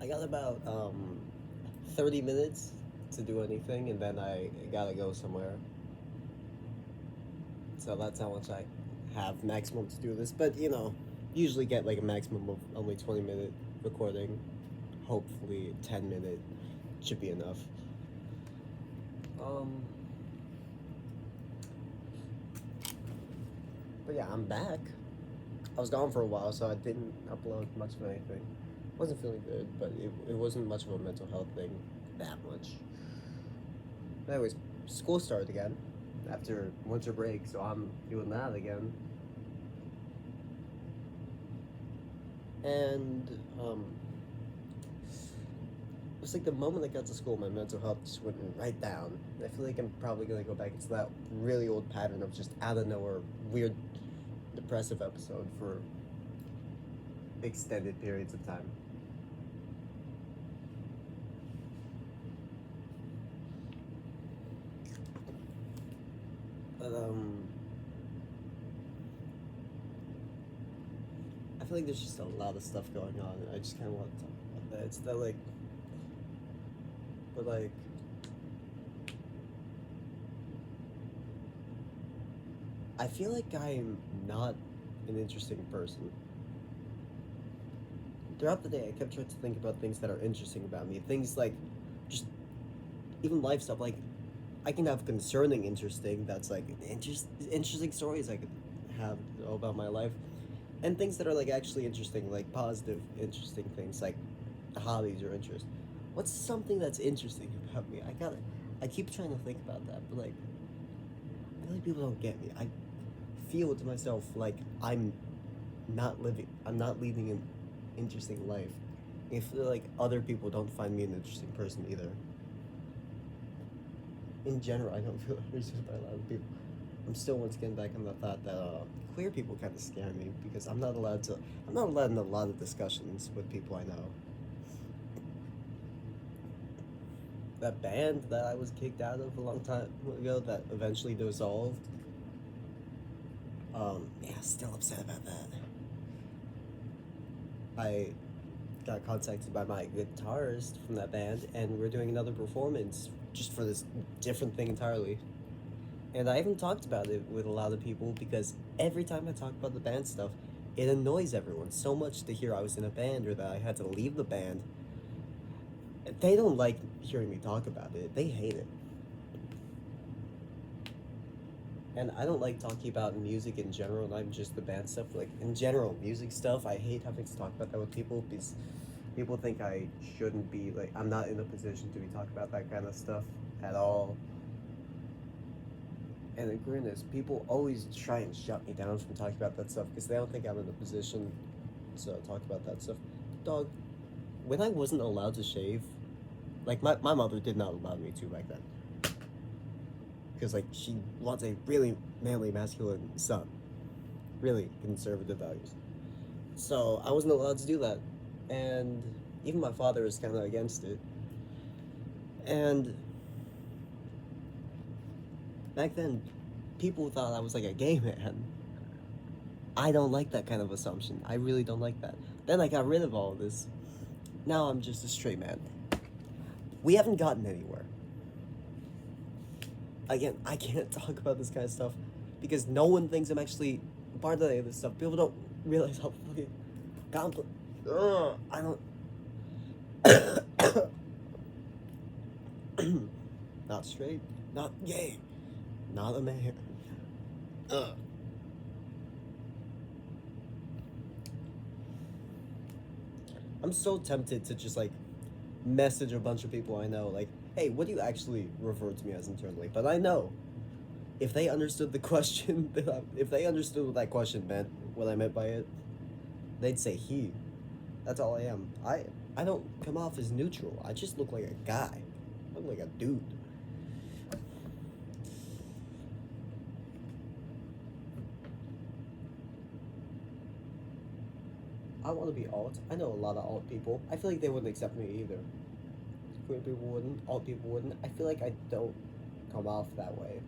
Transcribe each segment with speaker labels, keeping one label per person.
Speaker 1: I got about 30 minutes to do anything, and then I gotta go somewhere. So that's how much I have maximum to do this. But usually get like a maximum of only 20-minute recording. Hopefully, 10-minute should be enough. Um, but yeah, I'm back. I was gone for a while, so I didn't upload much of anything. Wasn't feeling good, but it wasn't much of a mental health thing that much. Anyways, school started again after winter break, so I'm doing that again. And it was like the moment I got to school, my mental health just went right down. I feel like I'm probably gonna go back into that really old pattern of just out of nowhere weird depressive episode for extended periods of time. But I feel like there's just a lot of stuff going on, and I just kind of want to talk about that. It's that but I feel like I'm not an interesting person. Throughout the day, I kept trying to think about things that are interesting about me. Things like just even life stuff. Like I can have concerning, interesting. That's like interesting stories I could have about my life, and things that are like actually interesting, like positive, interesting things, like hobbies or interests. What's something that's interesting about me? I keep trying to think about that, but like, I feel like people don't get me. I feel to myself like I'm not leading an interesting life. If like other people don't find me an interesting person either. In general, I don't feel understood by a lot of people. I'm still once again back on the thought that queer people kind of scare me because I'm not allowed in a lot of discussions with people I know. That band that I was kicked out of a long time ago that eventually dissolved. Yeah, still upset about that. I got contacted by my guitarist from that band, and we're doing another performance just for this different thing entirely. And I haven't talked about it with a lot of people because every time I talk about the band stuff, it annoys everyone so much to hear I was in a band or that I had to leave the band. They don't like hearing me talk about it. They hate it. And I don't like talking about music in general, not just the band stuff. Like in general, music stuff, I hate having to talk about that with people because people think I shouldn't be like I'm not in a position to be talking about that kind of stuff at all. And the goodness, people always try and shut me down from talking about that stuff because they don't think I'm in a position to talk about that stuff. Dog, when I wasn't allowed to shave, like my mother did not allow me to back then. Because like she wants a really manly, masculine son. Really conservative values. So I wasn't allowed to do that. And even my father is kind of against it. And back then, people thought I was like a gay man. I don't like that kind of assumption. I really don't like that. Then I got rid of all of this. Now I'm just a straight man. We haven't gotten anywhere. Again, I can't talk about this kind of stuff because no one thinks I'm actually part of any of this stuff. People don't realize how fucking complex. I don't. Not straight, not gay, not a man. Ugh. I'm so tempted to just like message a bunch of people I know, like, hey, what do you actually refer to me as internally? But I know if they understood the question, if they understood what that question meant, what I meant by it, they'd say he. That's all I am. I don't come off as neutral. I just look like a guy. I look like a dude. I want to be alt. I know a lot of alt people. I feel like they wouldn't accept me either. Queer people wouldn't. Alt people wouldn't. I feel like I don't come off that way.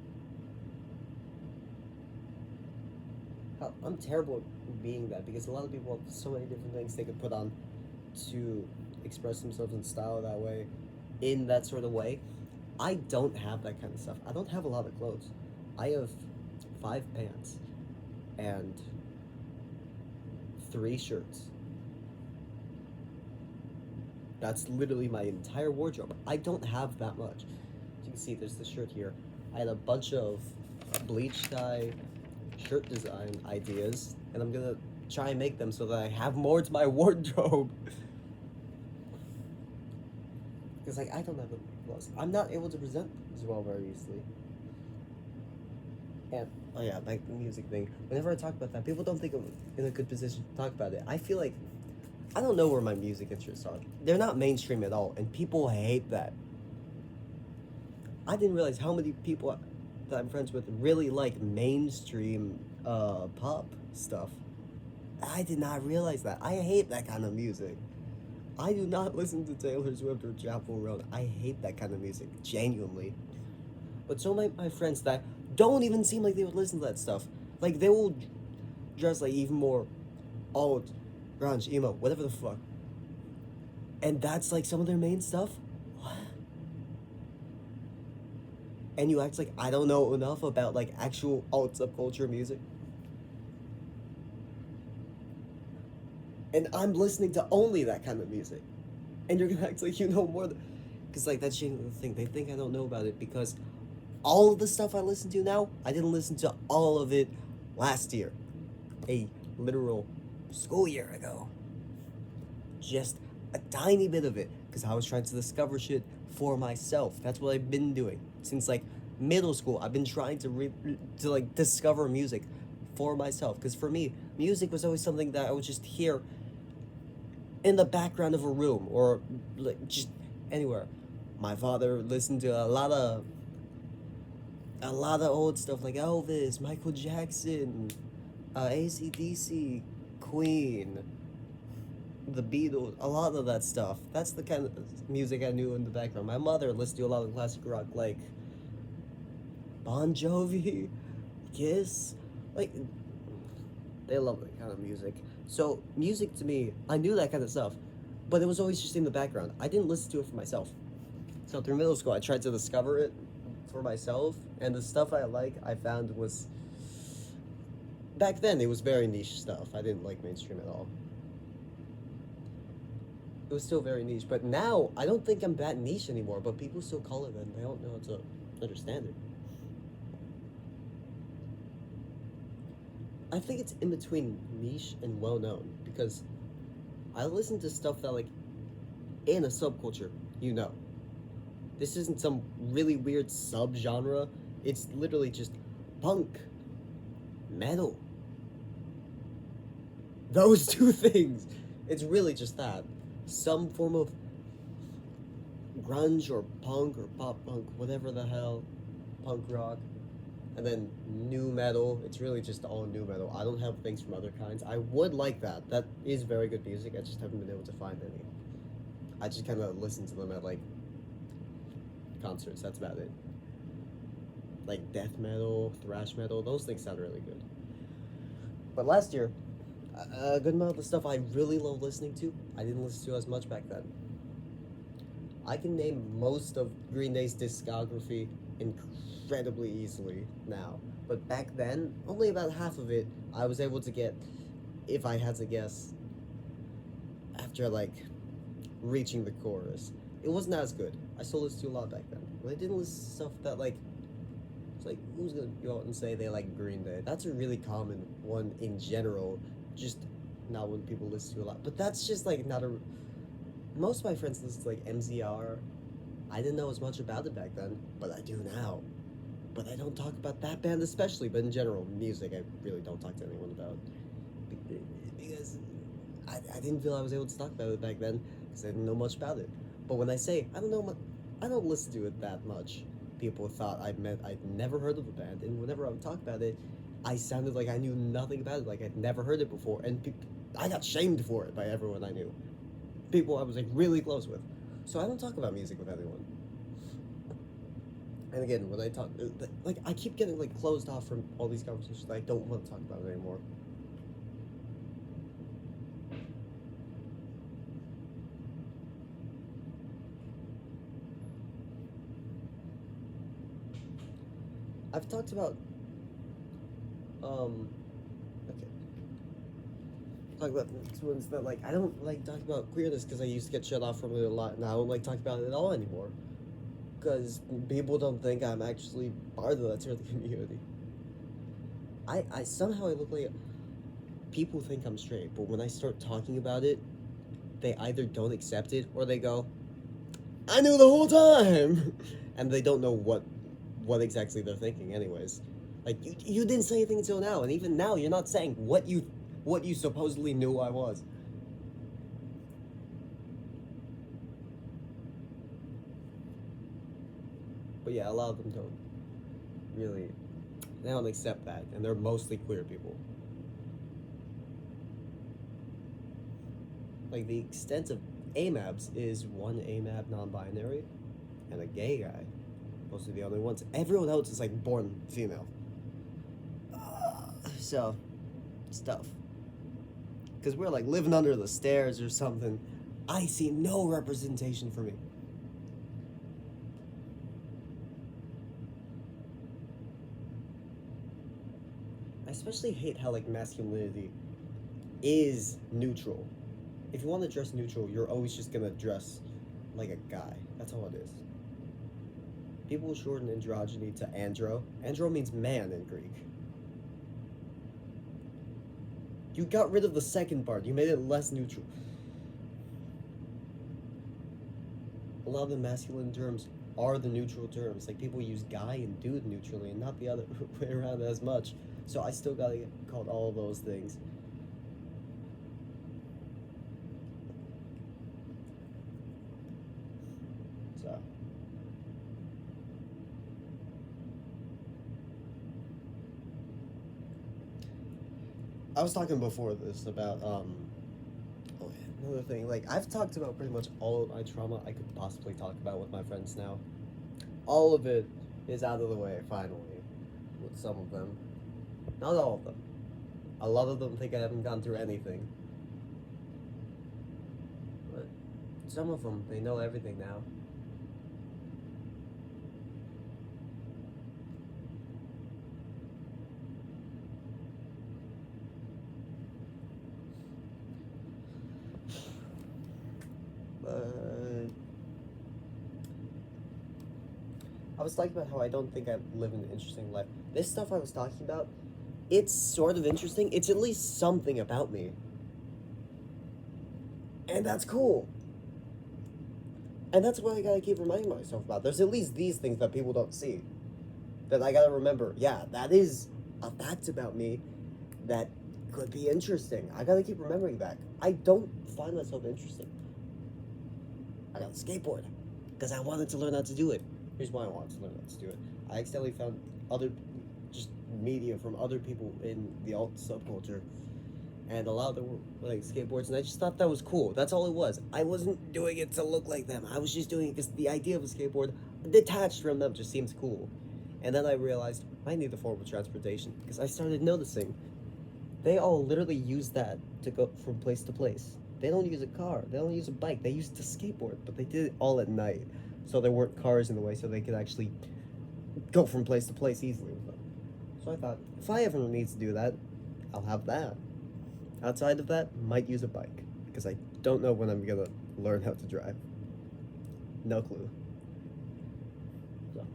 Speaker 1: I'm terrible at being that because a lot of people have so many different things they could put on to express themselves in style that way, in that sort of way. I don't have that kind of stuff. I don't have a lot of clothes. I have 5 pants and 3 shirts. That's literally my entire wardrobe. I don't have that much. As you can see, there's this shirt here. I had a bunch of bleach dye shirt design ideas, and I'm gonna try and make them so that I have more to my wardrobe. Because, like, I don't have a plus. I'm not able to present as well very easily. And, oh yeah, like the music thing. Whenever I talk about that, people don't think I'm in a good position to talk about it. I feel like I don't know where my music interests are. They're not mainstream at all, and people hate that. I didn't realize how many people that I'm friends with really like mainstream pop stuff. I did not realize that. I hate that kind of music. I do not listen to Taylor Swift or Chapel Roan. I hate that kind of music, genuinely. But so my friends that don't even seem like they would listen to that stuff. Like, they will dress like even more alt, grunge, emo, whatever the fuck. And that's like some of their main stuff? What? And you act like I don't know enough about like actual alt subculture music? And I'm listening to only that kind of music. And you're gonna act like you know more than... Because, like, that's the thing. They think I don't know about it because all of the stuff I listen to now, I didn't listen to all of it last year. A literal school year ago. Just a tiny bit of it. Because I was trying to discover shit for myself. That's what I've been doing. Since, like, middle school, I've been trying to like, discover music for myself. Because for me, music was always something that I would just hear in the background of a room or like just anywhere. My father listened to a lot of old stuff like Elvis, Michael Jackson, AC/DC, Queen, the Beatles, a lot of that stuff. That's the kind of music I knew in the background. My mother listened to a lot of classic rock like Bon Jovi, Kiss, like they love that kind of music. So music to me, I knew that kind of stuff, but it was always just in the background. I didn't listen to it for myself. So through middle school, I tried to discover it for myself, and the stuff I found was, back then it was very niche stuff. I didn't like mainstream at all. It was still very niche, but now I don't think I'm that niche anymore, but people still call it that and they don't know how to understand it. I think it's in between niche and well known because I listen to stuff that, like, in a subculture, you know. This isn't some really weird subgenre. It's literally just punk, metal. Those two things. It's really just that. Some form of grunge or punk or pop punk, whatever the hell, punk rock. And then new metal. It's really just all new metal. I don't have things from other kinds. I would like that. That is very good music. I just haven't been able to find any. I just kind of listen to them at, like, concerts. That's about it. Like death metal, thrash metal, those things sound really good. But last year, a good amount of the stuff I really love listening to, I didn't listen to as much back then. I can name most of Green Day's discography incredibly easily now. But back then, only about half of it I was able to get, if I had to guess, after, like, reaching the chorus. It wasn't as good. I still listened to a lot back then. But I didn't listen to stuff that, like, it's like, who's gonna go out and say they like Green Day? That's a really common one in general, just not one people listen to a lot. But that's just, like, not a... Most of my friends listen to, like, MZR. I didn't know as much about it back then, but I do now. But I don't talk about that band especially, but in general, music, I really don't talk to anyone about. Because I didn't feel I was able to talk about it back then, because I didn't know much about it. But when I say, I don't listen to it that much, people thought I'd never heard of the band, and whenever I would talk about it, I sounded like I knew nothing about it, like I'd never heard it before, and I got shamed for it by everyone I knew. People I was, like, really close with. So I don't talk about music with anyone. And again, when I talk, like, I keep getting, like, closed off from all these conversations that I don't want to talk about it anymore. I've talked about okay, talk about ones that like I don't like talk about queerness because I used to get shut off from it a lot, and I don't like talk about it at all anymore because people don't think I'm actually part of that sort of community. I somehow I look like people think I'm straight, but when I start talking about it, they either don't accept it or they go, "I knew the whole time," and they don't know what exactly they're thinking, anyways. Like you didn't say anything until now, and even now you're not saying what you supposedly knew I was. But yeah, a lot of them don't really they don't accept that, and they're mostly queer people. Like the extent of AMABs is one AMAB non-binary and a gay guy. Those are the only ones. Everyone else is like born female. So, stuff. Because we're like living under the stairs or something. I see no representation for me. I especially hate how like masculinity is neutral. If you want to dress neutral, you're always just gonna dress like a guy. That's all it is. People shorten androgyny to andro. Andro means man in Greek. You got rid of the second part. You made it less neutral. A lot of the masculine terms are the neutral terms. Like people use guy and dude neutrally, and not the other way around as much. So I still gotta get called all of those things. So I was talking before this about oh, another thing. Like I've talked about pretty much all of my trauma I could possibly talk about with my friends now. All of it is out of the way finally, with some of them. Not all of them. A lot of them think I haven't gone through anything. But some of them, they know everything now. But I was talking about how I don't think I live an interesting life. This stuff I was talking about, it's sort of interesting. It's at least something about me. And that's cool. And that's what I gotta keep reminding myself about. There's at least these things that people don't see. That I gotta remember. Yeah, that is a fact about me that could be interesting. I gotta keep remembering that. I don't find myself interesting. I got a skateboard because I wanted to learn how to do it. Here's why I wanted to learn how to do it. I accidentally found other just media from other people in the alt subculture, and a lot of them were like skateboards, and I just thought that was cool. That's all it was. I wasn't doing it to look like them. I was just doing it because the idea of a skateboard detached from them just seems cool. And then I realized I need a form of transportation because I started noticing they all literally use that to go from place to place. They don't use a car. They don't use a bike. They used a skateboard, but they did it all at night, so there weren't cars in the way, so they could actually go from place to place easily with them. So I thought, if I ever need to do that, I'll have that. Outside of that, might use a bike because I don't know when I'm gonna learn how to drive. No clue. So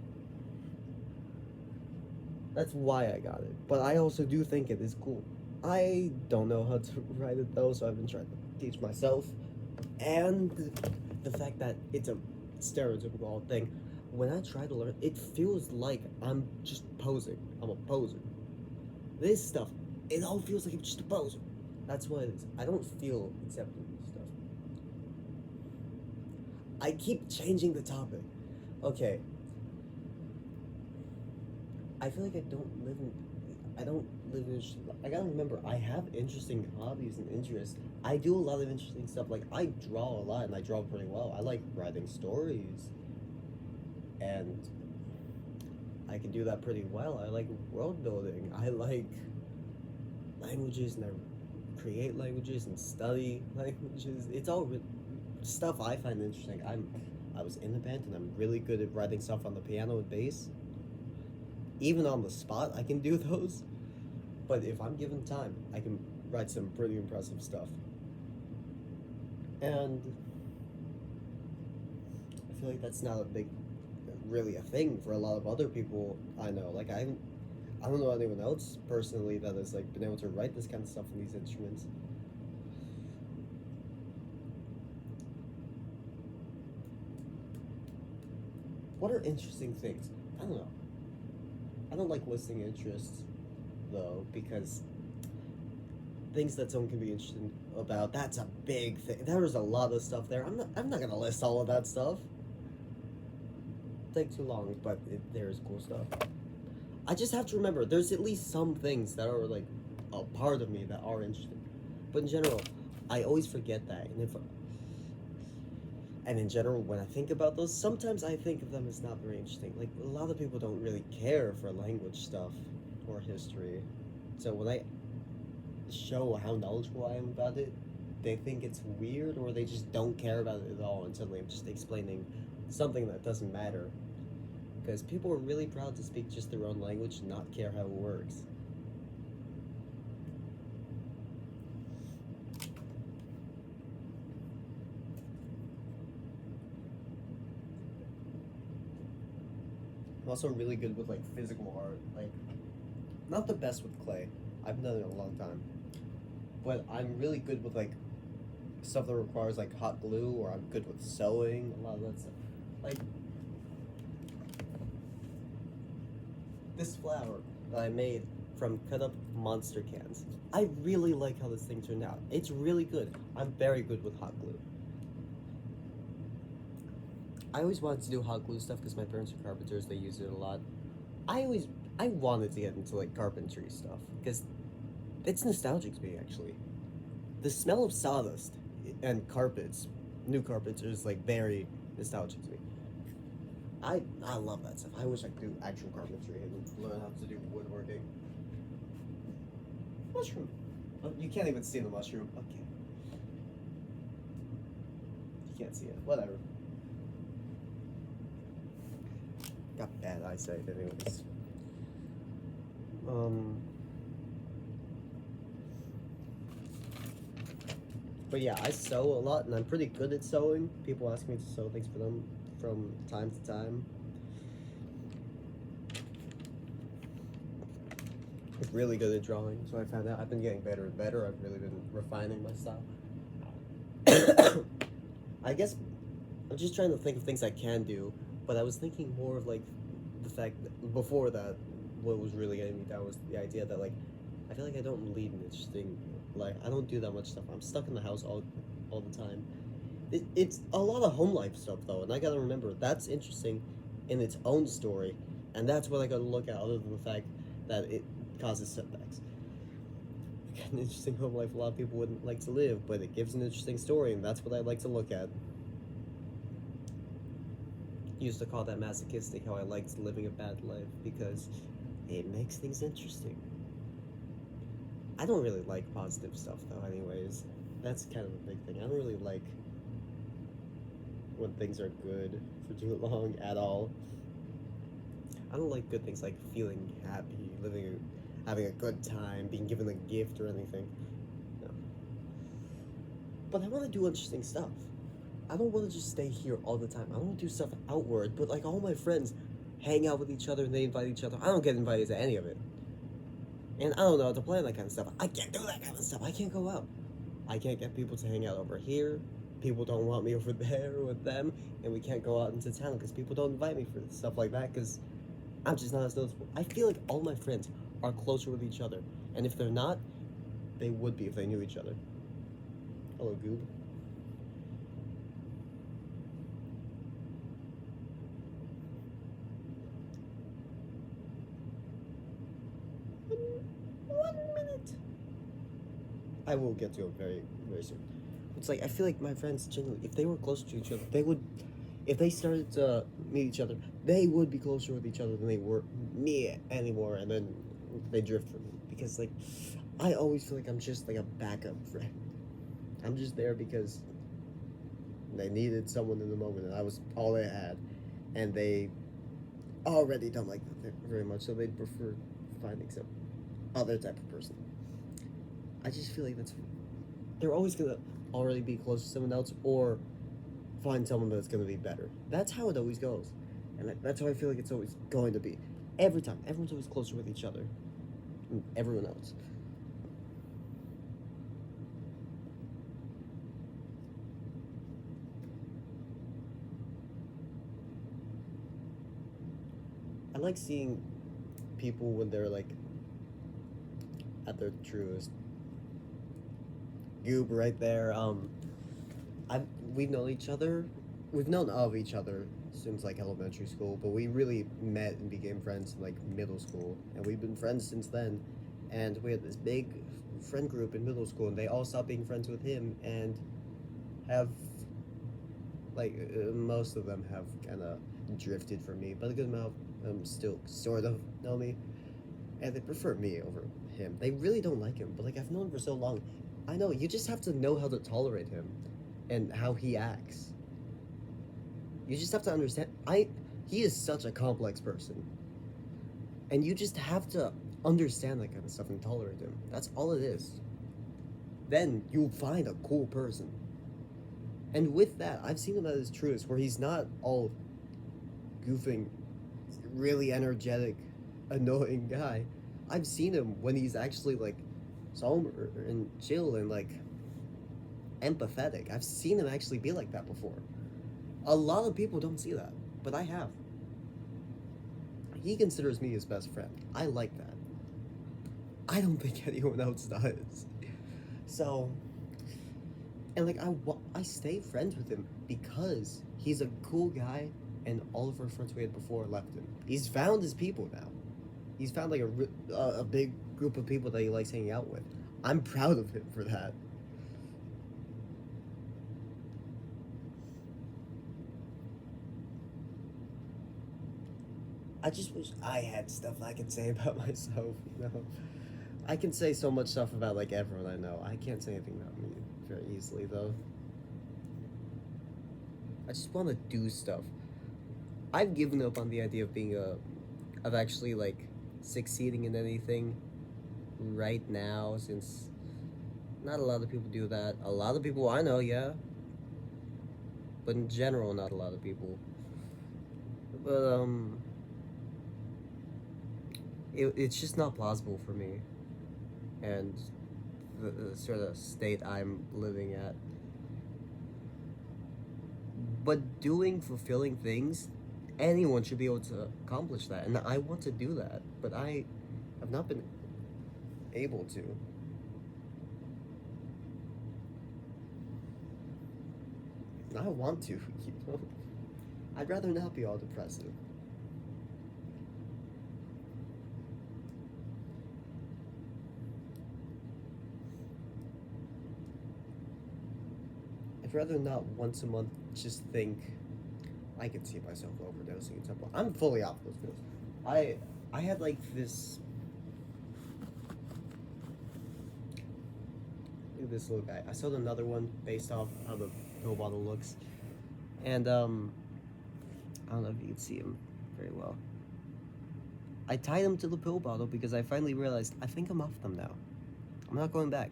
Speaker 1: that's why I got it. But I also do think it is cool. I don't know how to ride it though, so I've been trying to teach myself. And the fact that it's a stereotypical thing, when I try to learn, it feels like I'm just posing. I'm a poser. This stuff, it all feels like I'm just a poser. That's what it is. I don't feel accepted in this stuff. I keep changing the topic. Okay. I feel like I don't live in. I gotta remember, I have interesting hobbies and interests. I do a lot of interesting stuff. Like I draw a lot, and I draw pretty well. I like writing stories, and I can do that pretty well. I like world building. I like languages, and I create languages and study languages. It's all stuff I find interesting. I was in a band, and I'm really good at writing stuff on the piano and bass. even on the spot, I can do those. But if I'm given time, I can write some pretty impressive stuff. And I feel like that's not a big, really a thing for a lot of other people I know. Like I don't know anyone else personally that has like been able to write this kind of stuff in these instruments. What are interesting things? I don't know. I don't like listing interests though because things that someone can be interested about, that's a big thing. There's a lot of stuff there. I'm not gonna list all of that stuff. Take too long, but there's cool stuff. I just have to remember there's at least some things that are like a part of me that are interesting. But in general, I always forget that. And in general, when I think about those, sometimes I think of them as not very interesting. Like a lot of people don't really care for language stuff or history. So when I show how knowledgeable I am about it, they think it's weird or they just don't care about it at all until I'm just explaining something that doesn't matter. Because people are really proud to speak just their own language and not care how it works. I'm also really good with like physical art. Like, not the best with clay. I've done it a long time. But I'm really good with like stuff that requires like hot glue, or I'm good with sewing, a lot of that stuff. Like this flower that I made from cut up monster cans. I really like how this thing turned out. It's really good. I'm very good with hot glue. I always wanted to do hot glue stuff because my parents are carpenters. They use it a lot. I wanted to get into like carpentry stuff because it's nostalgic to me actually. The smell of sawdust and carpets, new carpets, is like very nostalgic to me. I love that stuff. I wish I could do actual carpentry and learn how to do woodworking. Mushroom. Oh, you can't even see the mushroom. Okay. You can't see it. Whatever. Got bad eyesight anyways. But yeah, I sew a lot and I'm pretty good at sewing. People ask me to sew things for them from time to time. I'm really good at drawing, so I found out I've been getting better and better. I've really been refining my style. I guess I'm just trying to think of things I can do, but I was thinking more of like the fact that before that, what was really getting me down was the idea that like I feel like I don't lead an interesting, like I don't do that much stuff. I'm stuck in the house all the time. It's a lot of home life stuff though, and I gotta remember that's interesting in its own story, and that's what I gotta look at other than the fact that it causes setbacks. Got an interesting home life a lot of people wouldn't like to live, but it gives an interesting story, and that's what I like to look at. Used to call that masochistic, how I liked living a bad life because it makes things interesting. I don't really like positive stuff though anyways. That's kind of a big thing. I don't really like when things are good for too long at all. I don't like good things like feeling happy, having a good time, being given a gift or anything. No. But I want to do interesting stuff. I don't want to just stay here all the time. I want to do stuff outward, but like all my friends hang out with each other and they invite each other. I don't get invited to any of it. And I don't know how to plan that kind of stuff. I can't do that kind of stuff. I can't go out. I can't get people to hang out over here. People don't want me over there with them. And we can't go out into town because people don't invite me for stuff like that because I'm just not as noticeable. I feel like all my friends are closer with each other. And if they're not, they would be if they knew each other. Hello, Goob. I will get to it very, very soon. It's like I feel like my friends generally, if they were closer to each other, they would, if they started to meet each other, they would be closer with each other than they were me anymore, and then they drift from me because like I always feel like I'm just like a backup friend. I'm just there because they needed someone in the moment, and I was all they had, and already don't like that very much, so they'd prefer finding some other type of person. I just feel like they're always gonna already be close to someone else or find someone that's gonna be better. That's how it always goes, and that's how I feel like it's always going to be. Every time, everyone's always closer with each other than everyone else. I like seeing people when they're like at their truest. Goob right there. We've known each other. We've known of each other since like elementary school, but we really met and became friends in like middle school, and we've been friends since then. And we had this big friend group in middle school, and they all stopped being friends with him, and have like most of them have kind of drifted from me, but a good amount still sort of know me, and they prefer me over him. They really don't like him, but like I've known him for so long. I know you just have to know how to tolerate him and how he acts. You just have to understand. He is such a complex person, and you just have to understand that kind of stuff and tolerate him. That's all it is. Then you'll find a cool person. And with that, I've seen him at his truest, where he's not all goofing, really energetic, annoying guy. I've seen him when he's actually like somber and chill and like empathetic. I've seen him actually be like that before. A lot of people don't see that, but I have. He considers me his best friend. I like that. I don't think anyone else does. So, and like I stay friends with him because he's a cool guy, and all of our friends we had before left him. He's found his people now. He's found like a big group of people that he likes hanging out with. I'm proud of him for that. I just wish I had stuff I could say about myself, you know? I can say so much stuff about like everyone I know. I can't say anything about me very easily though. I just want to do stuff. I've given up on the idea of of actually like succeeding in anything right now, since not a lot of people do that. A lot of people I know, yeah, but in general, not a lot of people. But it's just not plausible for me, and the sort of state I'm living at. But doing fulfilling things, anyone should be able to accomplish that, and I want to do that, but I have not been able to. I want to, you know. I'd rather not be all depressive. I'd rather not once a month just think I could see myself overdosing at some point. I'm fully off those pills. I had like this. Look at this little guy. I sold another one based off how the pill bottle looks, and I don't know if you can see him very well. I tied him to the pill bottle because I finally realized I think I'm off them now. I'm not going back.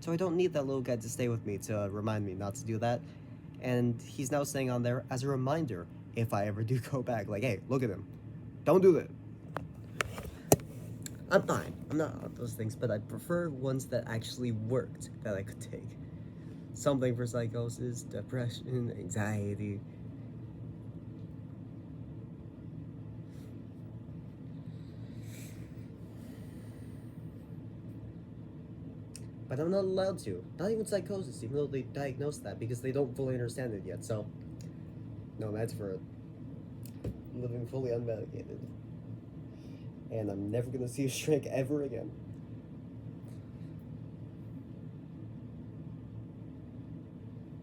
Speaker 1: So I don't need that little guy to stay with me to remind me not to do that. And he's now staying on there as a reminder if I ever do go back. Like, hey, look at him. Don't do that. I'm fine. I'm not on those things, but I prefer ones that actually worked that I could take. Something for psychosis, depression, anxiety. But I'm not allowed to. Not even psychosis, even though they diagnosed that, because they don't fully understand it yet. So, no, that's for living fully unmedicated. And I'm never gonna see a shrink ever again.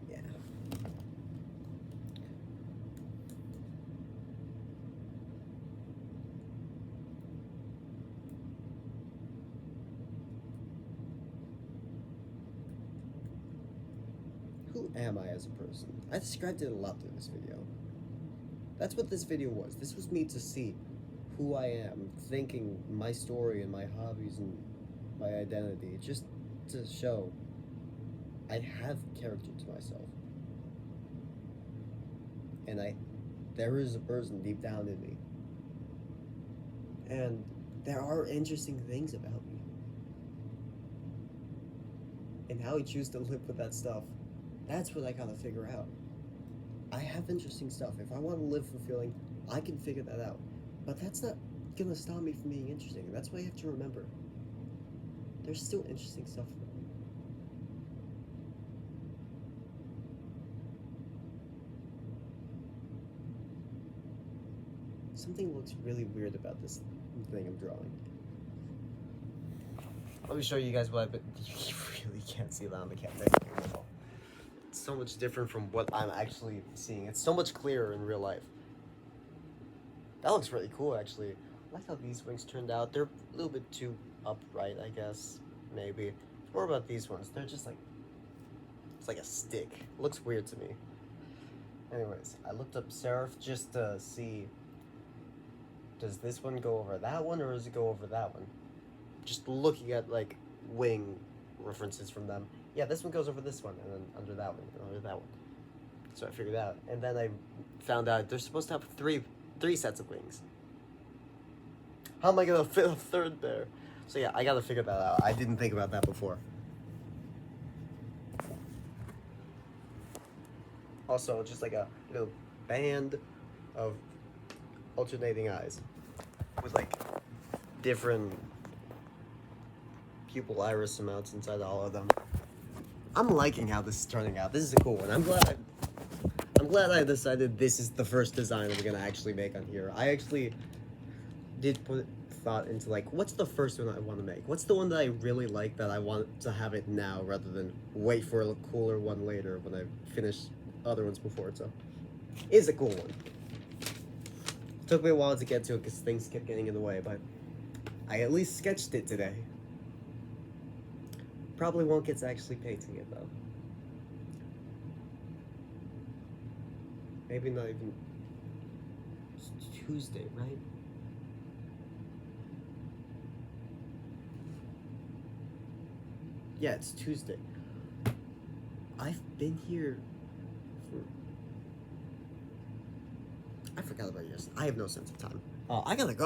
Speaker 1: Yeah. Who am I as a person? I described it a lot through this video. That's what this video was. This was me to see who I am, thinking my story and my hobbies and my identity, just to show I have character to myself. And there is a person deep down in me. And there are interesting things about me. And how I choose to live with that stuff, that's what I gotta figure out. I have interesting stuff. If I want to live fulfilling, I can figure that out. But that's not gonna stop me from being interesting. That's why you have to remember. There's still interesting stuff about me. Something looks really weird about this thing I'm drawing. Let me show you guys what I've been. You really can't see that on the camera at all. It's so much different from what I'm actually seeing. It's so much clearer in real life. That looks really cool, actually. I like how these wings turned out. They're a little bit too upright, I guess. Maybe. It's more about these ones. They're just like... It's like a stick. It looks weird to me. Anyways, I looked up serif just to see... Does this one go over that one, or does it go over that one? Just looking at, like, wing references from them. Yeah, this one goes over this one, and then under that one, and under that one. So I figured out. And then I found out they're supposed to have three sets of wings. How am I gonna fit a third there? So yeah, I gotta figure that out. I didn't think about that before. Also, just like a little band of alternating eyes with like different pupil iris amounts inside all of them. I'm liking how this is turning out. This is a cool one. I'm glad I decided this is the first design I'm gonna actually make on here. I actually did put thought into like, what's the first one I want to make? What's the one that I really like that I want to have it now rather than wait for a cooler one later when I finish other ones before it. So it's a cool one. Took me a while to get to it because things kept getting in the way, but I at least sketched it today. Probably won't get to actually painting it though. Maybe not even. It's Tuesday, right? Yeah, it's Tuesday. I've been here for... I forgot about yesterday. I have no sense of time. I gotta go.